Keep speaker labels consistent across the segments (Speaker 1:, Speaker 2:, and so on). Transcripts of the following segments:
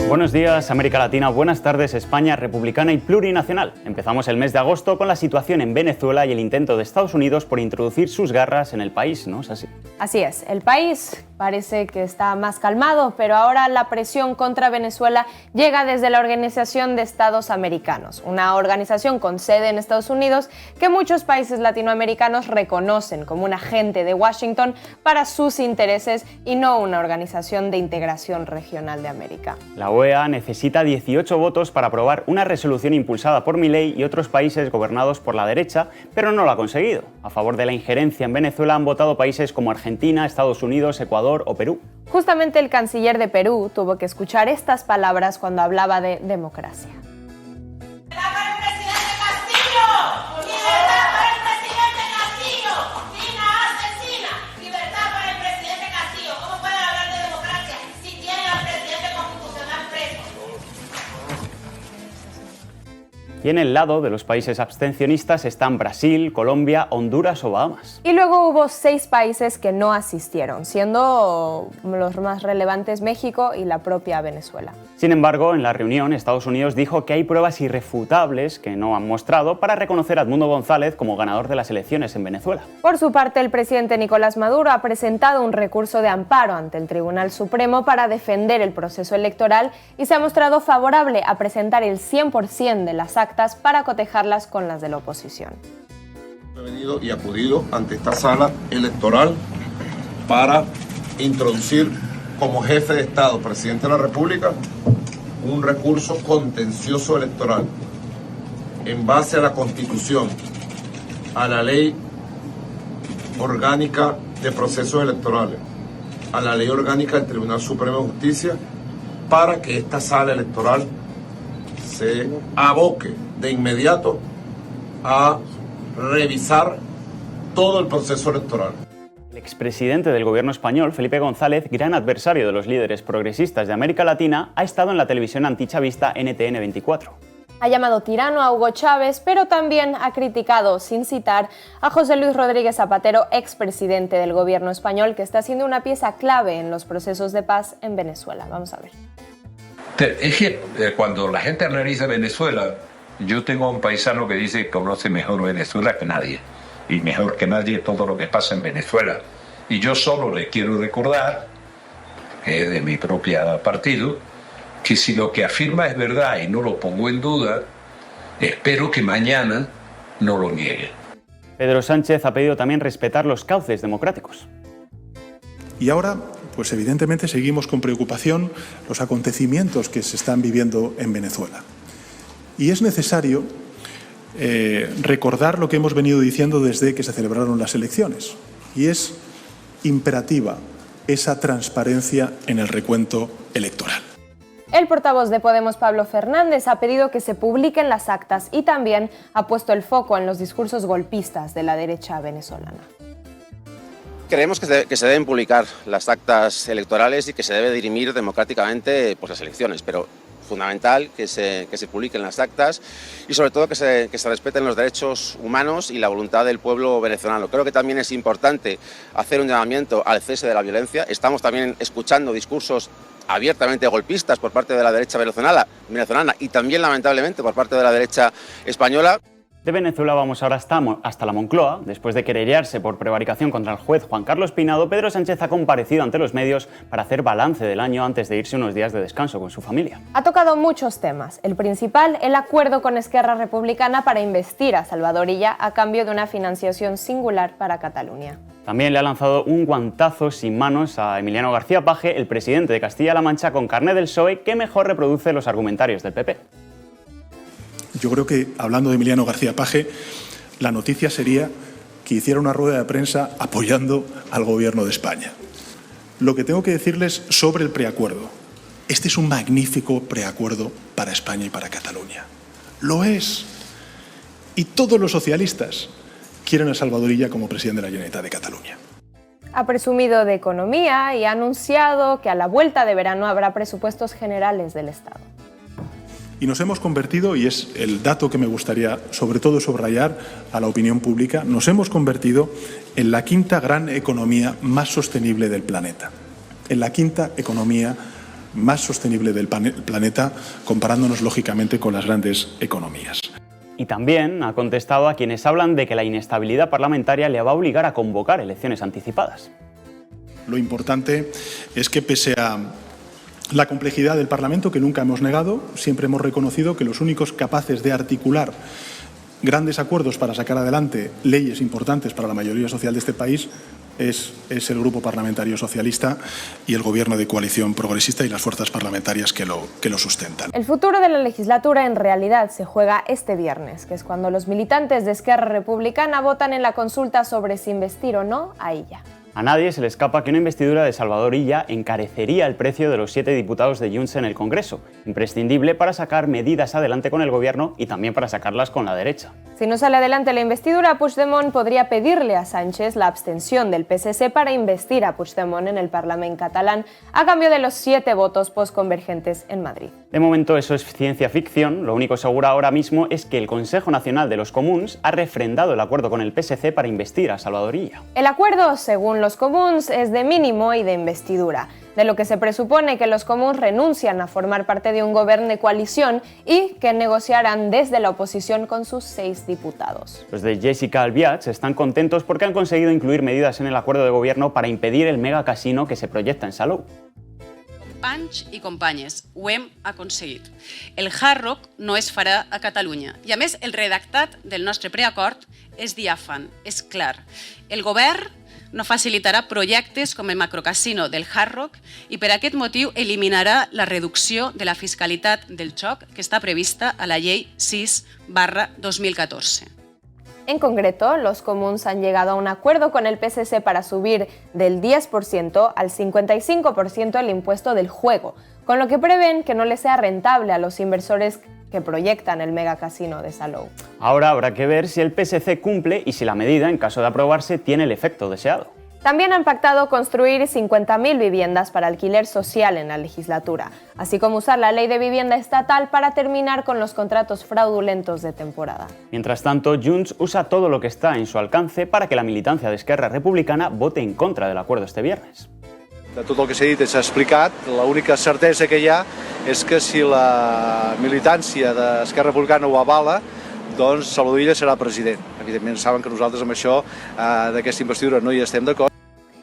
Speaker 1: Buenos días, América Latina. Buenas tardes, España republicana y plurinacional. Empezamos el mes de agosto con la situación en Venezuela y el intento de Estados Unidos por introducir sus garras en el país, ¿no es así?
Speaker 2: Así es. El país parece que está más calmado, pero ahora la presión contra Venezuela llega desde la Organización de Estados Americanos, una organización con sede en Estados Unidos que muchos países latinoamericanos reconocen como un agente de Washington para sus intereses y no una organización de integración regional de América.
Speaker 1: La OEA necesita 18 votos para aprobar una resolución impulsada por Milei y otros países gobernados por la derecha, pero no lo ha conseguido. A favor de la injerencia en Venezuela han votado países como Argentina, Estados Unidos, Ecuador o Perú.
Speaker 2: Justamente el canciller de Perú tuvo que escuchar estas palabras cuando hablaba de democracia.
Speaker 3: ¡Libertad para el presidente Castillo! ¡Libertad para el presidente Castillo! ¡Dina asesina! ¡Libertad para el presidente Castillo! ¿Cómo pueden hablar de democracia si tienen al presidente constitucional preso?
Speaker 1: Y en el lado de los países abstencionistas están Brasil, Colombia, Honduras o Bahamas.
Speaker 2: Y luego hubo 6 países que no asistieron, siendo los más relevantes México y la propia Venezuela.
Speaker 1: Sin embargo, en la reunión, Estados Unidos dijo que hay pruebas irrefutables que no han mostrado para reconocer a Edmundo González como ganador de las elecciones en Venezuela.
Speaker 2: Por su parte, el presidente Nicolás Maduro ha presentado un recurso de amparo ante el Tribunal Supremo para defender el proceso electoral y se ha mostrado favorable a presentar el 100% de las actas para cotejarlas con las de la oposición.
Speaker 4: He venido y acudido ante esta sala electoral para introducir como jefe de Estado, presidente de la República, un recurso contencioso electoral en base a la Constitución, a la Ley Orgánica de Procesos Electorales, a la Ley Orgánica del Tribunal Supremo de Justicia, para que esta sala electoral se aboque de inmediato a revisar todo el proceso electoral.
Speaker 1: El expresidente del gobierno español, Felipe González, gran adversario de los líderes progresistas de América Latina, ha estado en la televisión antichavista NTN 24.
Speaker 2: Ha llamado tirano a Hugo Chávez, pero también ha criticado, sin citar, a José Luis Rodríguez Zapatero, expresidente del gobierno español, que está siendo una pieza clave en los procesos de paz en Venezuela. Vamos a ver.
Speaker 5: Es que cuando la gente analiza Venezuela, yo tengo un paisano que dice que conoce mejor Venezuela que nadie, y mejor que nadie todo lo que pasa en Venezuela. Y yo solo le quiero recordar, de mi propio partido, que si lo que afirma es verdad y no lo pongo en duda, espero que mañana no lo niegue.
Speaker 1: Pedro Sánchez ha pedido también respetar los cauces democráticos.
Speaker 6: Y ahora, pues evidentemente seguimos con preocupación los acontecimientos que se están viviendo en Venezuela. Y es necesario recordar lo que hemos venido diciendo desde que se celebraron las elecciones. Y es imperativa esa transparencia en el recuento electoral.
Speaker 2: El portavoz de Podemos, Pablo Fernández, ha pedido que se publiquen las actas y también ha puesto el foco en los discursos golpistas de la derecha venezolana.
Speaker 7: Creemos que se deben publicar las actas electorales y que se debe dirimir democráticamente las elecciones, pero fundamental que se publiquen las actas y sobre todo que se respeten los derechos humanos y la voluntad del pueblo venezolano. Creo que también es importante hacer un llamamiento al cese de la violencia. Estamos también escuchando discursos abiertamente golpistas por parte de la derecha venezolana y también lamentablemente por parte de la derecha española.
Speaker 1: De Venezuela vamos ahora hasta la Moncloa. Después de querellarse por prevaricación contra el juez Juan Carlos Peinado, Pedro Sánchez ha comparecido ante los medios para hacer balance del año antes de irse unos días de descanso con su familia.
Speaker 2: Ha tocado muchos temas. El principal, el acuerdo con Esquerra Republicana para investir a Salvador Illa a cambio de una financiación singular para Cataluña.
Speaker 1: También le ha lanzado un guantazo sin manos a Emiliano García Paje, el presidente de Castilla-La Mancha, con carné del PSOE, que mejor reproduce los argumentarios del PP.
Speaker 6: Yo creo que, hablando de Emiliano García Paje, la noticia sería que hiciera una rueda de prensa apoyando al Gobierno de España. Lo que tengo que decirles sobre el preacuerdo. Este es un magnífico preacuerdo para España y para Cataluña. Lo es. Y todos los socialistas quieren a Salvador Illa como presidente de la Generalitat de Cataluña.
Speaker 2: Ha presumido de economía y ha anunciado que a la vuelta de verano habrá presupuestos generales del Estado.
Speaker 6: Y nos hemos convertido, y es el dato que me gustaría sobre todo subrayar a la opinión pública, nos hemos convertido en la quinta gran economía más sostenible del planeta. En la quinta economía más sostenible del planeta, comparándonos lógicamente con las grandes economías.
Speaker 1: Y también ha contestado a quienes hablan de que la inestabilidad parlamentaria le va a obligar a convocar elecciones anticipadas.
Speaker 6: Lo importante es que, pese a la complejidad del Parlamento, que nunca hemos negado, siempre hemos reconocido que los únicos capaces de articular grandes acuerdos para sacar adelante leyes importantes para la mayoría social de este país es el Grupo Parlamentario Socialista y el Gobierno de coalición progresista y las fuerzas parlamentarias que lo sustentan.
Speaker 2: El futuro de la legislatura en realidad se juega este viernes, que es cuando los militantes de Esquerra Republicana votan en la consulta sobre si investir o no a Illa.
Speaker 1: A nadie se le escapa que una investidura de Salvador Illa encarecería el precio de los 7 diputados de Junts en el Congreso, imprescindible para sacar medidas adelante con el gobierno y también para sacarlas con la derecha.
Speaker 2: Si no sale adelante la investidura, Puigdemont podría pedirle a Sánchez la abstención del PSC para investir a Puigdemont en el Parlamento catalán a cambio de los 7 votos postconvergentes en Madrid.
Speaker 1: De momento eso es ciencia ficción, lo único seguro ahora mismo es que el Consejo Nacional de los Comuns ha refrendado el acuerdo con el PSC para investir a Salvador Illa.
Speaker 2: El acuerdo, según los comuns, es de mínimo y de investidura, de lo que se presupone que los comuns renuncian a formar parte de un gobierno de coalición y que negociarán desde la oposición con sus 6 diputados.
Speaker 1: Los de Jessica Albiach están contentos porque han conseguido incluir medidas en el acuerdo de gobierno para impedir el megacasino que se proyecta en Salou.
Speaker 8: Companys i companyes, ho hem aconseguit. El Hard Rock no es farà a Catalunya i, a més, el redactat del nostre preacord és diàfan, és clar. El govern no facilitarà projectes com el macrocasino del Hard Rock i per aquest motiu eliminarà la reducció de la fiscalitat del xoc que està prevista a la Llei 6/2014.
Speaker 2: En concreto, los comuns han llegado a un acuerdo con el PSC para subir del 10% al 55% el impuesto del juego, con lo que prevén que no les sea rentable a los inversores que proyectan el megacasino de Salou.
Speaker 1: Ahora habrá que ver si el PSC cumple y si la medida, en caso de aprobarse, tiene el efecto deseado.
Speaker 2: También han pactado construir 50.000 viviendas para alquiler social en la legislatura, así como usar la ley de vivienda estatal para terminar con los contratos fraudulentos de temporada.
Speaker 1: Mientras tanto, Junts usa todo lo que está en su alcance para que la militancia de Esquerra Republicana vote en contra del acuerdo este viernes.
Speaker 9: De tot el que s'ha dit i s'ha explicat, l'única certesa que hi ha és que si la militància d'Esquerra Republicana ho avala, doncs Salvador Illa serà president. Evidentment saben que nosaltres amb això d'aquesta investidura no hi estem d'acord.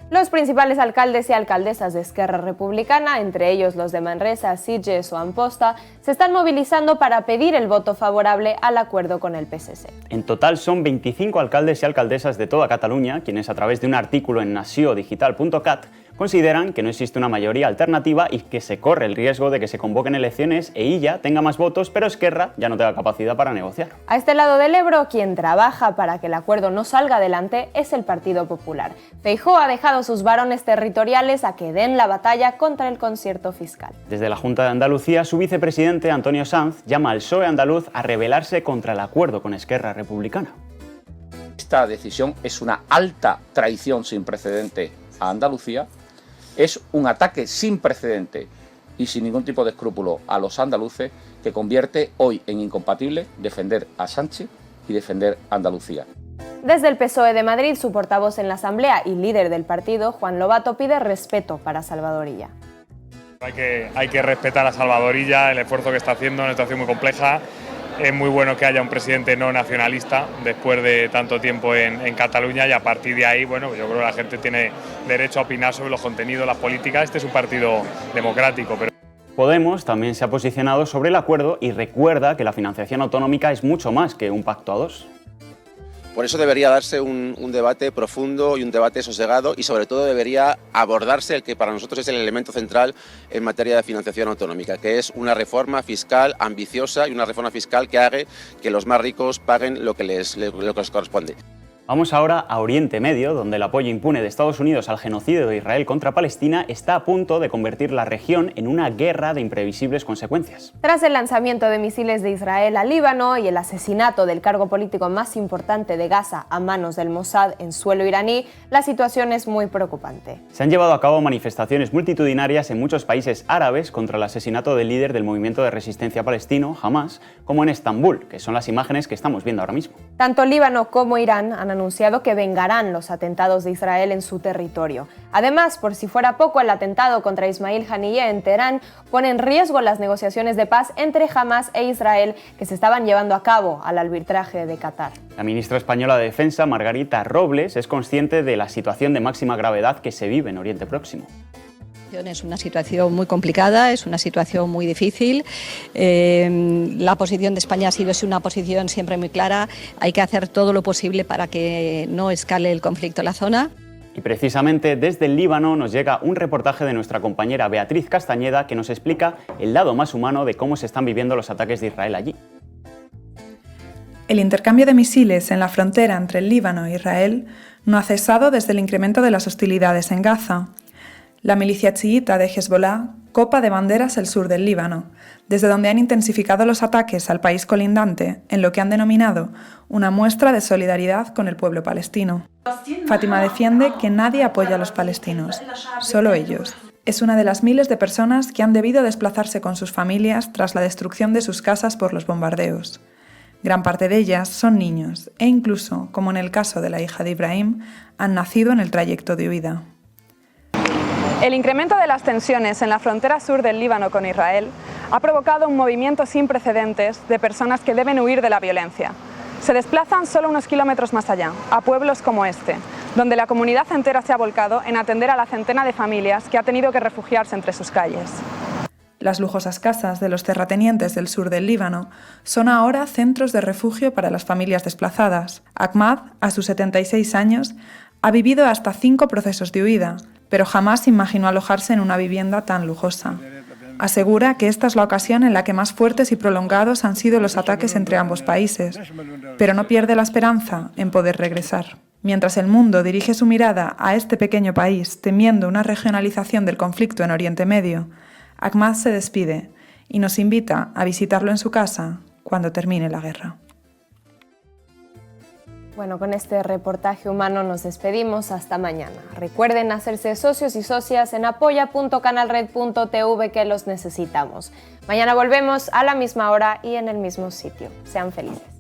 Speaker 2: Los principales alcaldes y alcaldesas de Esquerra Republicana, entre ellos los de Manresa, Sitges o Amposta, se están movilizando para pedir el voto favorable al acuerdo con el PSC.
Speaker 1: En total son 25 alcaldes y alcaldesas de toda Cataluña quienes, a través de un artículo en naciodigital.cat, consideran que no existe una mayoría alternativa y que se corre el riesgo de que se convoquen elecciones e Illa tenga más votos, pero Esquerra ya no tenga capacidad para negociar.
Speaker 2: A este lado del Ebro, quien trabaja para que el acuerdo no salga adelante es el Partido Popular. Feijóo ha dejado sus varones territoriales a que den la batalla contra el concierto fiscal.
Speaker 1: Desde la Junta de Andalucía, su vicepresidente Antonio Sanz llama al PSOE andaluz a rebelarse contra el acuerdo con Esquerra Republicana.
Speaker 10: Esta decisión es una alta traición sin precedente a Andalucía, es un ataque sin precedente y sin ningún tipo de escrúpulo a los andaluces que convierte hoy en incompatible defender a Sánchez y defender a Andalucía.
Speaker 2: Desde el PSOE de Madrid, su portavoz en la Asamblea y líder del partido, Juan Lobato, pide respeto para Salvador Illa.
Speaker 11: Hay que respetar a Salvador Illa, el esfuerzo que está haciendo, una situación muy compleja. Es muy bueno que haya un presidente no nacionalista después de tanto tiempo en Cataluña y a partir de ahí, bueno, yo creo que la gente tiene derecho a opinar sobre los contenidos, las políticas. Este es un partido democrático.
Speaker 1: Podemos también se ha posicionado sobre el acuerdo y recuerda que la financiación autonómica es mucho más que un pacto a dos.
Speaker 7: Por eso debería darse un debate profundo y un debate sosegado y sobre todo debería abordarse el que para nosotros es el elemento central en materia de financiación autonómica, que es una reforma fiscal ambiciosa y una reforma fiscal que haga que los más ricos paguen lo que les corresponde.
Speaker 1: Vamos ahora a Oriente Medio, donde el apoyo impune de Estados Unidos al genocidio de Israel contra Palestina está a punto de convertir la región en una guerra de imprevisibles consecuencias.
Speaker 2: Tras el lanzamiento de misiles de Israel al Líbano y el asesinato del cargo político más importante de Gaza a manos del Mossad en suelo iraní, la situación es muy preocupante.
Speaker 1: Se han llevado a cabo manifestaciones multitudinarias en muchos países árabes contra el asesinato del líder del movimiento de resistencia palestino, Hamas, como en Estambul, que son las imágenes que estamos viendo ahora mismo.
Speaker 2: Tanto Líbano como Irán han anunciado que vengarán los atentados de Israel en su territorio. Además, por si fuera poco, el atentado contra Ismail Haniyeh en Teherán pone en riesgo las negociaciones de paz entre Hamás e Israel que se estaban llevando a cabo al arbitraje de Qatar.
Speaker 1: La ministra española de Defensa, Margarita Robles, es consciente de la situación de máxima gravedad que se vive en Oriente Próximo.
Speaker 12: Es una situación muy complicada, es una situación muy difícil. La posición de España ha sido una posición siempre muy clara. Hay que hacer todo lo posible para que no escale el conflicto en la zona.
Speaker 1: Y precisamente desde el Líbano nos llega un reportaje de nuestra compañera Beatriz Castañeda que nos explica el lado más humano de cómo se están viviendo los ataques de Israel allí.
Speaker 13: El intercambio de misiles en la frontera entre el Líbano e Israel no ha cesado desde el incremento de las hostilidades en Gaza. La milicia chiita de Hezbollah copa de banderas el sur del Líbano, desde donde han intensificado los ataques al país colindante en lo que han denominado una muestra de solidaridad con el pueblo palestino. Fátima defiende que nadie apoya a los palestinos, solo ellos. Es una de las miles de personas que han debido desplazarse con sus familias tras la destrucción de sus casas por los bombardeos. Gran parte de ellas son niños e incluso, como en el caso de la hija de Ibrahim, han nacido en el trayecto de huida.
Speaker 14: El incremento de las tensiones en la frontera sur del Líbano con Israel ha provocado un movimiento sin precedentes de personas que deben huir de la violencia. Se desplazan solo unos kilómetros más allá, a pueblos como este, donde la comunidad entera se ha volcado en atender a la centena de familias que ha tenido que refugiarse entre sus calles.
Speaker 13: Las lujosas casas de los terratenientes del sur del Líbano son ahora centros de refugio para las familias desplazadas. Ahmad, a sus 76 años, ha vivido hasta 5 procesos de huida, pero jamás imaginó alojarse en una vivienda tan lujosa. Asegura que esta es la ocasión en la que más fuertes y prolongados han sido los ataques entre ambos países, pero no pierde la esperanza en poder regresar. Mientras el mundo dirige su mirada a este pequeño país temiendo una regionalización del conflicto en Oriente Medio, Ahmad se despide y nos invita a visitarlo en su casa cuando termine la guerra.
Speaker 2: Bueno, con este reportaje humano nos despedimos hasta mañana. Recuerden hacerse socios y socias en apoya.canalred.tv que los necesitamos. Mañana volvemos a la misma hora y en el mismo sitio. Sean felices.